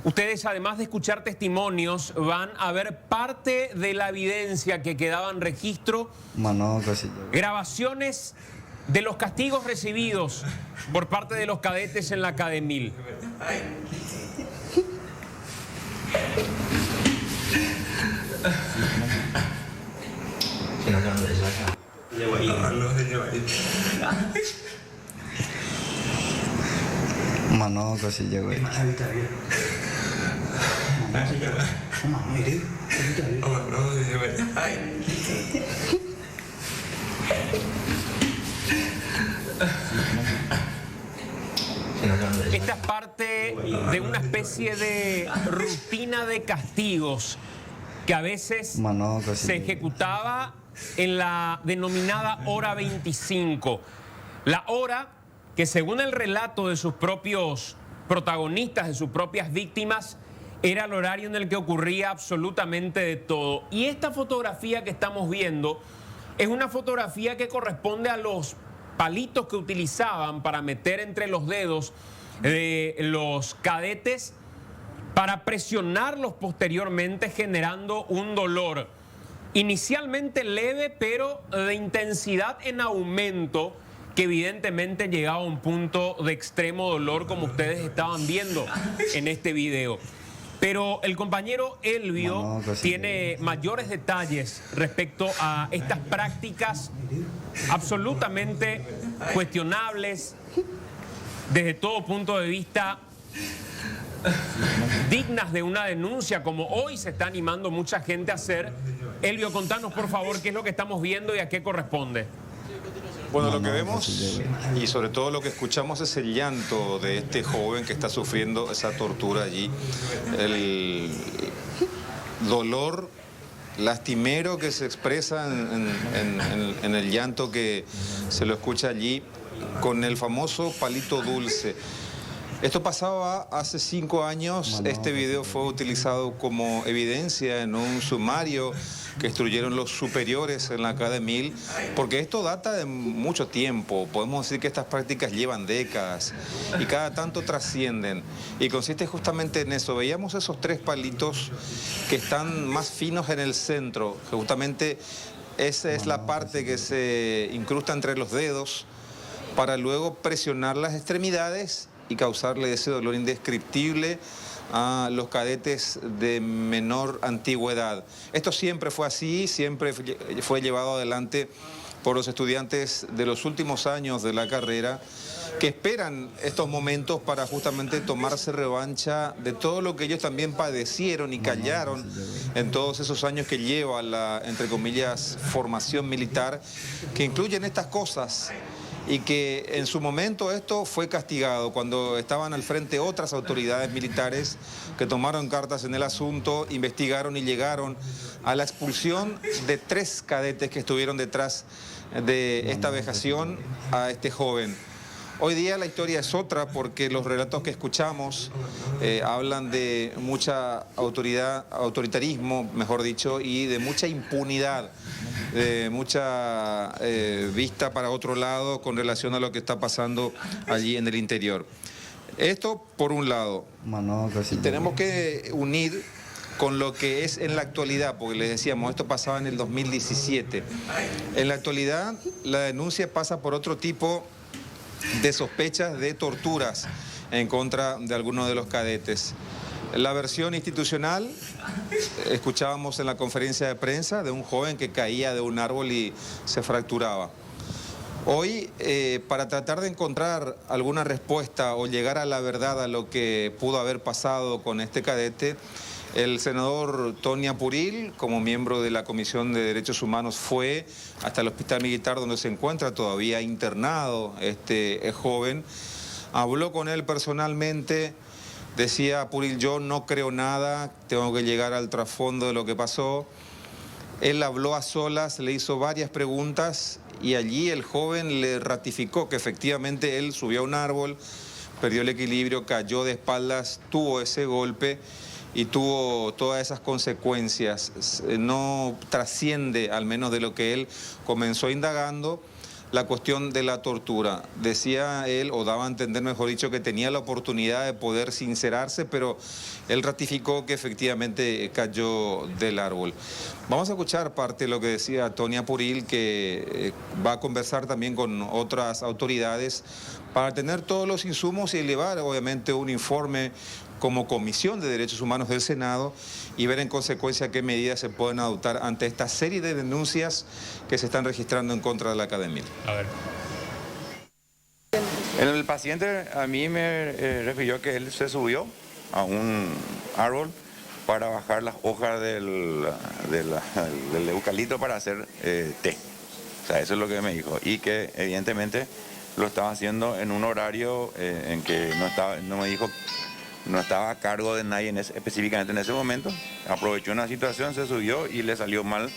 Ustedes, además de escuchar testimonios, van a ver parte de la evidencia que quedaba en registro, grabaciones de los castigos recibidos por parte de los cadetes en la Cademil. Esta es parte de una especie de rutina de castigos que a veces se ejecutaba en la denominada hora 25. La hora que, según el relato de sus propios protagonistas, de sus propias víctimas, era el horario en el que ocurría absolutamente de todo. Y esta fotografía que estamos viendo es una fotografía que corresponde a los palitos que utilizaban para meter entre los dedos de los cadetes para presionarlos posteriormente, generando un dolor inicialmente leve, pero de intensidad en aumento, que evidentemente llegaba a un punto de extremo dolor, como ustedes estaban viendo en este video. Pero el compañero Elvio tiene mayores detalles respecto a estas prácticas absolutamente cuestionables desde todo punto de vista, dignas de una denuncia, como hoy se está animando mucha gente a hacer. Elvio, contanos por favor qué es lo que estamos viendo y a qué corresponde. Bueno, lo que vemos y sobre todo lo que escuchamos es el llanto de este joven que está sufriendo esa tortura allí. El dolor lastimero que se expresa en el llanto que se lo escucha allí con el famoso palito dulce. Esto pasaba hace 5 años, este video fue utilizado como evidencia en un sumario que instruyeron los superiores en la Cademil, porque esto data de mucho tiempo, podemos decir que estas prácticas llevan décadas y cada tanto trascienden, y consiste justamente en eso. Veíamos esos 3 palitos que están más finos en el centro, que justamente esa es la parte que se incrusta entre los dedos para luego presionar las extremidades y causarle ese dolor indescriptible a los cadetes de menor antigüedad. Esto siempre fue así, siempre fue llevado adelante por los estudiantes de los últimos años de la carrera, que esperan estos momentos para justamente tomarse revancha de todo lo que ellos también padecieron y callaron en todos esos años que lleva la, entre comillas, formación militar, que incluyen estas cosas. Y que en su momento esto fue castigado cuando estaban al frente otras autoridades militares que tomaron cartas en el asunto, investigaron y llegaron a la expulsión de 3 cadetes que estuvieron detrás de esta vejación a este joven. Hoy día la historia es otra, porque los relatos que escuchamos hablan de mucha autoritarismo, mejor dicho, y de mucha impunidad, de mucha vista para otro lado con relación a lo que está pasando allí en el interior. Esto por un lado. Tenemos que unir con lo que es en la actualidad, porque les decíamos, esto pasaba en el 2017. En la actualidad la denuncia pasa por otro tipo de sospechas de torturas en contra de algunos de los cadetes. La versión institucional, escuchábamos en la conferencia de prensa de un joven que caía de un árbol y se fracturaba. Hoy, para tratar de encontrar alguna respuesta o llegar a la verdad a lo que pudo haber pasado con este cadete, el senador Tony Apuril, como miembro de la Comisión de Derechos Humanos, fue hasta el hospital militar donde se encuentra todavía internado este joven. Habló con él personalmente, decía Apuril: yo no creo nada, tengo que llegar al trasfondo de lo que pasó. Él habló a solas, le hizo varias preguntas y allí el joven le ratificó que efectivamente él subió a un árbol, perdió el equilibrio, cayó de espaldas, tuvo ese golpe y tuvo todas esas consecuencias. No trasciende, al menos de lo que él comenzó indagando, la cuestión de la tortura. Decía él, o daba a entender, mejor dicho, que tenía la oportunidad de poder sincerarse, pero él ratificó que efectivamente cayó del árbol. Vamos a escuchar parte de lo que decía Tony Apuril, que va a conversar también con otras autoridades para tener todos los insumos y elevar, obviamente, un informe como Comisión de Derechos Humanos del Senado y ver en consecuencia qué medidas se pueden adoptar ante esta serie de denuncias que se están registrando en contra de la academia. A ver. El paciente a mí me refirió que él se subió a un árbol para bajar las hojas del eucalipto para hacer té. O sea, eso es lo que me dijo. Y que evidentemente lo estaba haciendo en un horario en que no me dijo, no estaba a cargo de nadie específicamente en ese momento. Aprovechó una situación, se subió y le salió mal,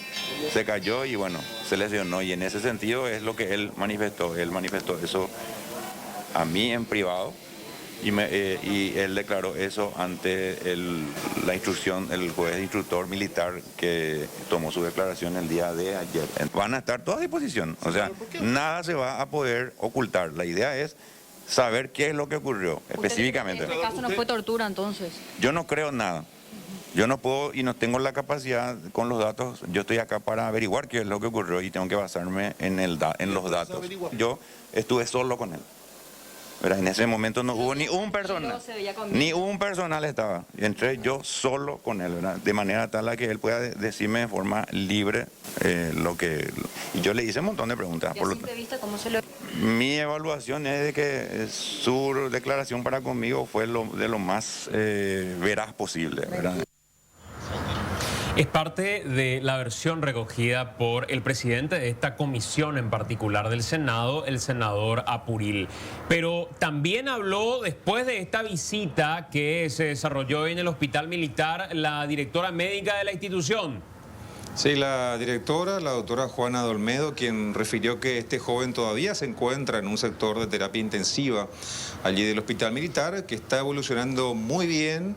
se cayó y bueno, se lesionó. Y en ese sentido es lo que él manifestó. Él manifestó eso a mí en privado y él declaró eso ante la instrucción, el juez instructor militar que tomó su declaración el día de ayer. Van a estar todos a disposición, o sea, nada se va a poder ocultar. La idea es saber qué es lo que ocurrió específicamente. ¿En este caso no fue tortura entonces? Yo no creo nada. Yo no puedo y no tengo la capacidad con los datos. Yo estoy acá para averiguar qué es lo que ocurrió y tengo que basarme en los datos. Yo estuve solo con él. ¿Verdad? En ese momento no hubo ni un personal estaba. Entré yo solo con él, ¿verdad? De manera tal a que él pueda decirme de forma libre lo que... Y yo le hice un montón de preguntas. ¿Y a simple vista cómo se lo...? Mi evaluación es de que su declaración para conmigo fue de lo más veraz posible, ¿verdad? Es parte de la versión recogida por el presidente de esta comisión en particular del Senado, el senador Apuril. Pero también habló después de esta visita que se desarrolló en el Hospital Militar la directora médica de la institución. Sí, la directora, la doctora Juana de Olmedo, quien refirió que este joven todavía se encuentra en un sector de terapia intensiva allí del Hospital Militar, que está evolucionando muy bien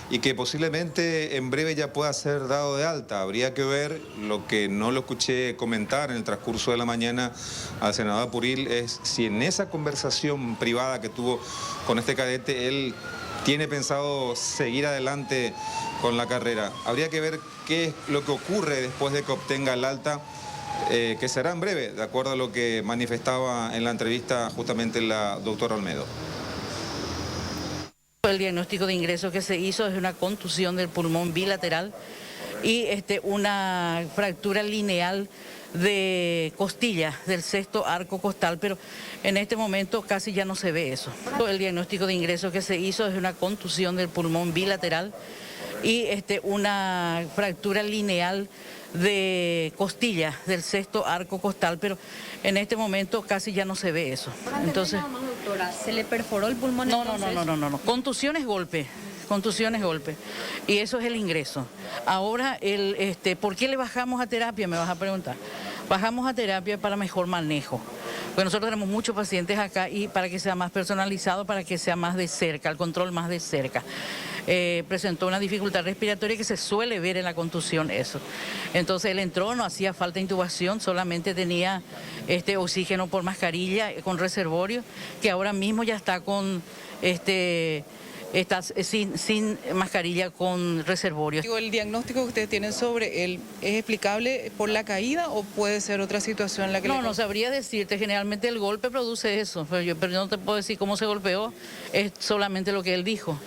y que posiblemente en breve ya pueda ser dado de alta. Habría que ver, lo que no lo escuché comentar en el transcurso de la mañana al senador Apuril, es si en esa conversación privada que tuvo con este cadete, él tiene pensado seguir adelante con la carrera. Habría que ver qué es lo que ocurre después de que obtenga el alta, que será en breve, de acuerdo a lo que manifestaba en la entrevista justamente la doctora Olmedo. El diagnóstico de ingreso que se hizo es una contusión del pulmón bilateral y una fractura lineal de costilla del sexto arco costal, pero en este momento casi ya no se ve eso. El diagnóstico de ingreso que se hizo es una contusión del pulmón bilateral y una fractura lineal de costilla del sexto arco costal, pero en este momento casi ya no se ve eso. Entonces, doctora, ¿se le perforó el pulmón? No. Contusión es golpe. Y eso es el ingreso. Ahora, ¿por qué le bajamos a terapia? Me vas a preguntar. Bajamos a terapia para mejor manejo. Porque nosotros tenemos muchos pacientes acá y para que sea más personalizado, para que sea más de cerca, el control más de cerca. Presentó una dificultad respiratoria que se suele ver en la contusión eso. Entonces él entró, no hacía falta intubación, solamente tenía oxígeno por mascarilla con reservorio, que ahora mismo ya está con está sin mascarilla con reservorio. ¿El diagnóstico que ustedes tienen sobre él es explicable por la caída o puede ser otra situación en la que No sabría decirte, generalmente el golpe produce eso, pero yo no te puedo decir cómo se golpeó, es solamente lo que él dijo.